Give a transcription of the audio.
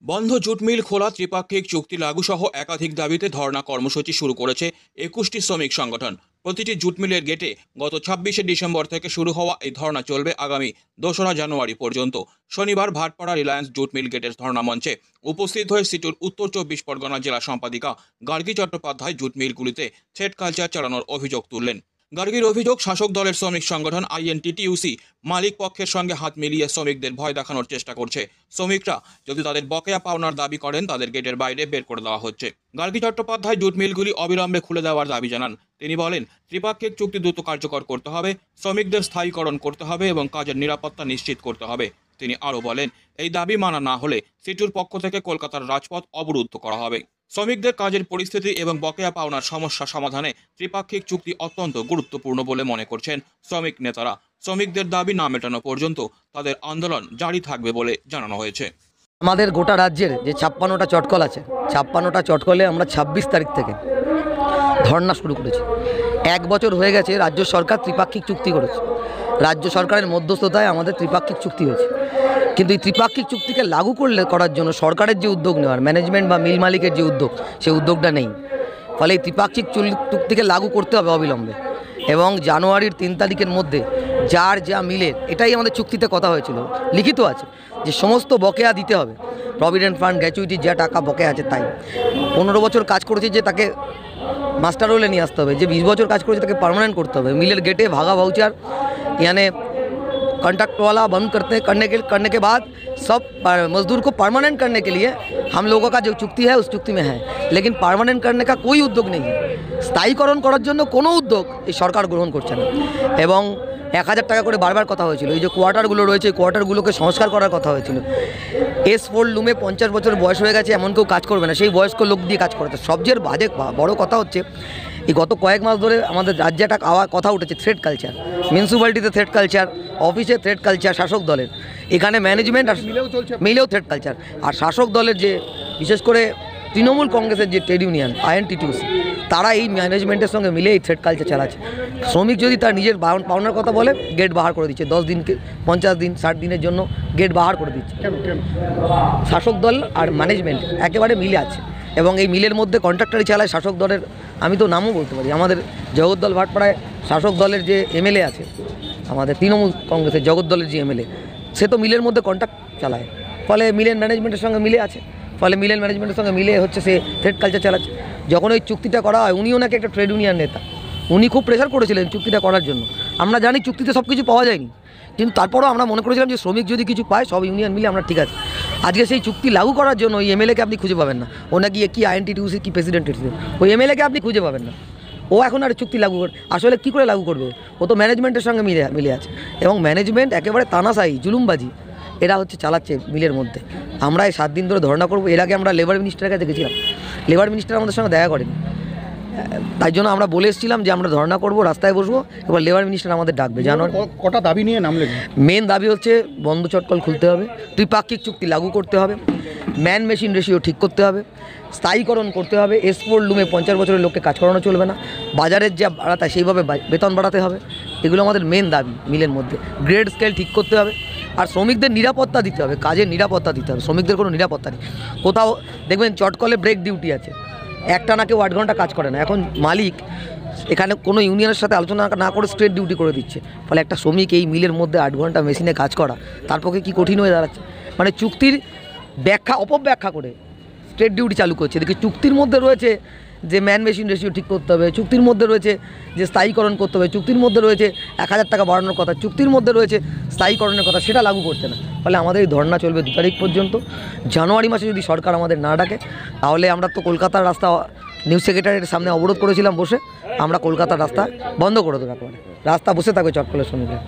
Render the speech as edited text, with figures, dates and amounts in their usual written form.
বন্ধ jute mill খোলা, ত্রিপাক্ষিক চুক্তি লাগু সহ একাধিক দাবিতে ধর্ণা কর্মসূচি শুরু করেছে 21টি শ্রমিক সংগঠন। প্রতিটি জুট মিলের গেটে গত 26শে ডিসেম্বর থেকে শুরু হওয়া এই ধর্ণা চলবে আগামী 2রা জানুয়ারি পর্যন্ত। শনিবার ভাটপাড়া রিলায়েন্স জুট মিল গেটের ধর্ণা মঞ্চে উপস্থিত হয়ে সিটুর উত্তর 24 পরগনা জেলা সম্পাদিকা গার্গী চট্টোপাধ্যায় জুট মিলগুলিতে থ্রেড কালচার চালানোর অভিযোগ তুললেন। গার্গীর অভিযোগ, শাসক দলের শ্রমিক সংগঠন আইএনটিটিইউসি মালিক পক্ষের সঙ্গে হাত মিলিয়ে শ্রমিকদের ভয় দেখানোর চেষ্টা করছে। শ্রমিকরা যদি তাদের বকেয়া পাওনার দাবি করেন, তাদের গেটের বাইরে বের করে দেওয়া হচ্ছে। গার্গী চট্টোপাধ্যায় জুট মিলগুলি অবিলম্বে খুলে দেওয়ার দাবি জানান। তিনি বলেন, ত্রিপাক্ষিক চুক্তি দ্রুত কার্যকর করতে হবে, শ্রমিকদের স্থায়ীকরণ করতে হবে এবং কাজের নিরাপত্তা নিশ্চিত করতে হবে। তিনি আরও বলেন, এই দাবি মানা না হলে সিটুর পক্ষ থেকে কলকাতার রাজপথ অবরুদ্ধ করা হবে। শ্রমিকদের কাজের পরিস্থিতি এবং বকেয়া পাওনার সমস্যা সমাধানে ত্রিপাক্ষিক চুক্তি অত্যন্ত গুরুত্বপূর্ণ বলে মনে করছেন শ্রমিক নেতারা। শ্রমিকদের দাবি না মেটানো পর্যন্ত তাদের আন্দোলন জারি থাকবে বলে জানানো হয়েছে। আমাদের গোটা রাজ্যের যে 56টা চটকল আছে, 56টা চটকলে আমরা 26 তারিখ থেকে ধর্ণা শুরু করেছি। 1 বছর হয়ে গেছে রাজ্য সরকার ত্রিপাক্ষিক চুক্তি করেছে। রাজ্য সরকারের মধ্যস্থতায় আমাদের ত্রিপাক্ষিক চুক্তি হয়েছে, কিন্তু এই ত্রিপাক্ষিক চুক্তিকে লাগু করার জন্য সরকারের যে উদ্যোগ নেওয়ার, ম্যানেজমেন্ট বা মিল মালিকের যে উদ্যোগ, সেই উদ্যোগটা নেই। ফলে এই ত্রিপাক্ষিক চুক্তিকে লাগু করতে হবে অবিলম্বে, এবং জানুয়ারির 3 তারিখের মধ্যে যার যা মিলের, এটাই আমাদের চুক্তিতে কথা হয়েছিল, লিখিত আছে যে সমস্ত বকেয়া দিতে হবে। প্রভিডেন্ট ফান্ড, গ্র্যাচুইটি, যা টাকা বকেয়া আছে তাই। 15 বছর কাজ করেছে যে তাকে মাস্টার রোলে নিয়ে আসতে হবে, যে 20 বছর কাজ করেছে তাকে পার্মানেন্ট করতে হবে। मिलर गेटे भागा वाउचर यानी कॉन्ट्रैक्ट वाला बंद करने के बाद सब मजदूर को परमानेंट करने के लिए हम लोगों का जो चुक्ति है उस चुक्ति में है, लेकिन परमानेंट करने का कोई उद्योग नहीं है। স্থায়ীকরণ করার জন্য কোনো উদ্যোগ এই সরকার গ্রহণ করছে না। এবং 1000 টাকা করে বারবার কথা হয়েছিল। এই যে কোয়ার্টারগুলো রয়েছে, কোয়ার্টারগুলোকে সংস্কার করার কথা হয়েছিল। S4 লুমে 50 বছর বয়স হয়ে গেছে, এমন কেউ কাজ করবে না, সেই বয়স্ক লোক দিয়ে কাজ করতে। সবচেয়ে বড় কথা হচ্ছে, এই গত কয়েক মাস ধরে আমাদের রাজ্যে একটা কথা উঠেছে থ্রেড কালচার। মিউনিসিপ্যালিটিতে থ্রেড কালচার, অফিসে থ্রেড কালচার শাসক দলের, এখানে ম্যানেজমেন্ট আর মিলেও থ্রেড কালচার। আর শাসক দলের যে বিশেষ করে তৃণমূল কংগ্রেসের যে ট্রেড ইউনিয়ন আইএনটিটিইউসি, তারা এই ম্যানেজমেন্টের সঙ্গে মিলে এই থ্রেড কালচার চালাচ্ছে। শ্রমিক যদি তার নিজের পাওনার কথা বলে, গেট বাহার করে দিচ্ছে। 10 দিন, 50 দিন, 60 দিনের জন্য গেট বাহার করে দিচ্ছে। শাসক দল আর ম্যানেজমেন্ট একেবারে মিলে আছে, এবং এই মিলের মধ্যে কন্ট্রাক্টরই চালায় শাসক দলের। আমি তো নামও বলতে পারি, আমাদের জগদ্দল ভাটপাড়ায় শাসক দলের যে এমএলএ আছে, আমাদের তৃণমূল কংগ্রেসের জগদ্দলের যে এমএলএ, সে তো মিলের মধ্যে কন্ট্রাক্ট চালায়। ফলে মিলের ম্যানেজমেন্টের সঙ্গে মিলে আছে, ফলে মিলের ম্যানেজমেন্টের সঙ্গে মিলে হচ্ছে সে থ্রেড কালচার চালাচ্ছে। যখন ওই চুক্তিটা করা হয়, উনিও নাকি একটা ট্রেড ইউনিয়ন নেতা, উনি খুব প্রেশার করেছিলেন চুক্তিটা করার জন্য। আমরা জানি চুক্তিতে সব কিছু পাওয়া যায়নি, কিন্তু তারপরেও আমরা মনে করেছিলাম যে শ্রমিক যদি কিছু পায়, সব ইউনিয়ন মিলে আমরা ঠিক আছে। আজকে সেই চুক্তি লাগু করার জন্য ওই এমএলএকে আপনি খুঁজে পাবেন না। ও নাকি কি আইএনটিটিইউসি কি প্রেসিডেন্ট ছিল, ওই এমএলএকে আপনি খুঁজে পাবেন না। ও এখন আর চুক্তি লাগু আসলে কী করে লাগু করবে? ও তো ম্যানেজমেন্টের সঙ্গে মিলে আছে, এবং ম্যানেজমেন্ট একেবারে তানাশাই, জুলুমবাজি এরা হচ্ছে চালাচ্ছে মিলের মধ্যে। আমরা এই 7 দিন ধরে ধর্ণা করবো। এর আগে আমরা লেবার মিনিস্টারের কাছে গেছিলাম, লেবার মিনিস্টার আমাদের সঙ্গে দেখা করেনি। তাই জন্য আমরা বলে এসেছিলাম যে আমরা ধর্ণা করবো, রাস্তায় বসবো, এবার লেবার মিনিস্টার আমাদের ডাকবে। জানুয়ারি কটা দাবি নিয়ে নামলেন? মেন দাবি হচ্ছে বন্ধ চটকল খুলতে হবে, ত্রিপাক্ষিক চুক্তি লাগু করতে হবে, ম্যান মেশিন রেশিও ঠিক করতে হবে, স্থায়ীকরণ করতে হবে, S4 লুমে 50 বছরের লোককে কাজ করানো চলবে না, বাজারের যা বাড়াতে সেইভাবে বেতন বাড়াতে হবে। এগুলো আমাদের মেন দাবি। মিলের মধ্যে গ্রেড স্কেল ঠিক করতে হবে, আর শ্রমিকদের নিরাপত্তা দিতে হবে, কাজের নিরাপত্তা দিতে হবে। শ্রমিকদের কোনো নিরাপত্তা নেই। কোথাও দেখবেন চটকলে ব্রেক ডিউটি আছে, একটা না কেউ 8 ঘন্টা কাজ করে না। এখন মালিক এখানে কোনো ইউনিয়নের সাথে আলোচনা না করে স্ট্রেট ডিউটি করে দিচ্ছে। ফলে একটা শ্রমিক এই মিলের মধ্যে 8 ঘন্টা মেশিনে কাজ করা তার পক্ষে কী কঠিন হয়ে দাঁড়াচ্ছে। মানে চুক্তির অপব্যাখ্যা করে স্ট্রেট ডিউটি চালু করছে। দেখি চুক্তির মধ্যে রয়েছে যে ম্যান মেশিন রেশিও ঠিক করতে হবে, চুক্তির মধ্যে রয়েছে যে স্থায়ীকরণ করতে হবে, চুক্তির মধ্যে রয়েছে 1000 টাকা বাড়ানোর কথা, চুক্তির মধ্যে রয়েছে স্থায়ীকরণের কথা, সেটা লাগু করছে না। ফলে আমাদের এই ধর্ণা চলবে 2 তারিখ পর্যন্ত। জানুয়ারি মাসে যদি সরকার আমাদের না ডাকে, তাহলে আমরা তো কলকাতার রাস্তা নিউজ সেক্রেটারির সামনে অবরোধ করেছিলাম বসে, আমরা কলকাতার রাস্তা বন্ধ করে দেবো। রাস্তা বসে থাকবে চটকলের শ্রমিকরা।